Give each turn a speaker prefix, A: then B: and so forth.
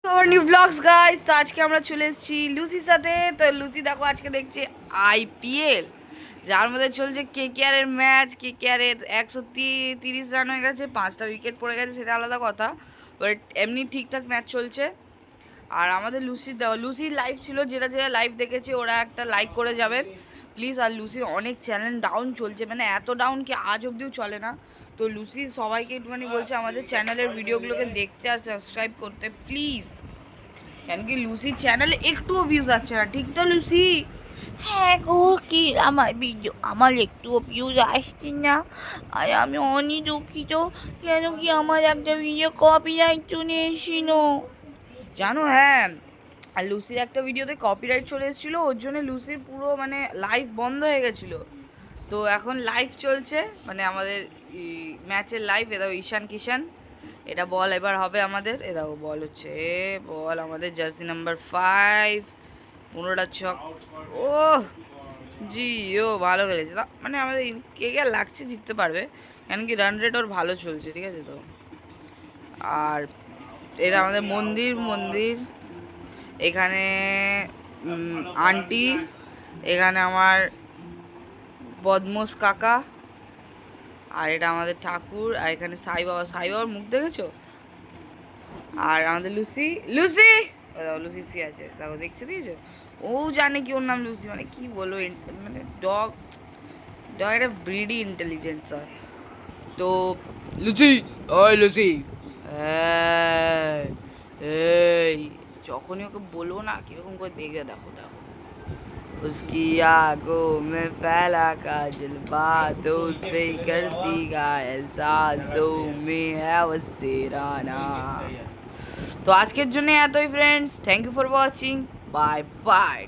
A: New blogs guys. তো আজকে আমরা চলে এসেছি লুসির সাথে। তো লুসি দেখো আজকে দেখছে আইপিএল, যার মধ্যে চলছে কেকেআর এর ম্যাচ। কেকেআর এর 130 রান হয়ে গেছে, 5টা উইকেট পড়ে গেছে, সেটা আলাদা কথা, বাট এমনি ঠিকঠাক ম্যাচ চলছে। আর আমাদের লুসির লাইভ ছিল, যেটা যেটা লাইভ দেখেছে ওরা একটা লাইক করে যাবেন প্লিজ। আর লুসির অনেক চ্যানেল ডাউন চলছে, মানে এত ডাউন কি আজ অবধিও চলে না। তো লুসি সবাইকে একটুখানি বলছে আমাদের চ্যানেলের ভিডিওগুলোকে দেখতে আর সাবস্ক্রাইব করতে প্লিজ, কেন কি লুসির চ্যানেলে একটুও ভিউজ আসছে না, ঠিক তো লুসি?
B: হ্যাঁ গো, কি আমার একটুও ভিউজ আসছে না। আর আমি অনেক দুঃখিত, কেন কি আমার একটা ভিডিও কপিরাইট চলে এসেছিল।
A: জানো, হ্যাঁ, আর লুসির একটা ভিডিওতে কপিরাইট চলে এসেছিলো, ওর জন্য লুসির পুরো মানে লাইভ বন্ধ হয়ে গেছিলো। তো এখন লাইভ চলছে, মানে আমাদের ম্যাচের লাইভ। এদাও ঈশান কিষান, এটা বল এবার হবে আমাদের। এদাও বল হচ্ছে, বল আমাদের জার্সি নাম্বার 5, 15টা ছক। ও জি, ও ভালো খেলেছে। মানে আমাদের কে কে লাগছে জিততে পারবে, কেন কি রান রেট ওর ভালো চলছে, ঠিক আছে তো। আর এটা আমাদের মন্দির মন্দির, এখানে আন্টি, এখানে আমার বদমোস কাকা, আর এটা আমাদের ঠাকুর, আর এখানে সাই বাবা। সাই বাবার মুখ দেখেছো? আর আমাদের লুসি, লুসি লুসি সি আছে, দেখো দেখছে, দিয়েছো? ও জানে কি ওর নাম লুসি, মানে কি বলবো, মানে ডগ ডগ একটা ব্রিডি ইন্টেলিজেন্স হয়। তো লুসি, ওই লুসি, এই যখনই ওকে বলবো না কিরকম করে দেখে, দেখো দেখো। उसकी आंखों में फैला काजल, बातों से करती घायल, सांसों में है बस तेरा नाम। তো আজকের জন্য এতই friends, thank you for watching, bye by.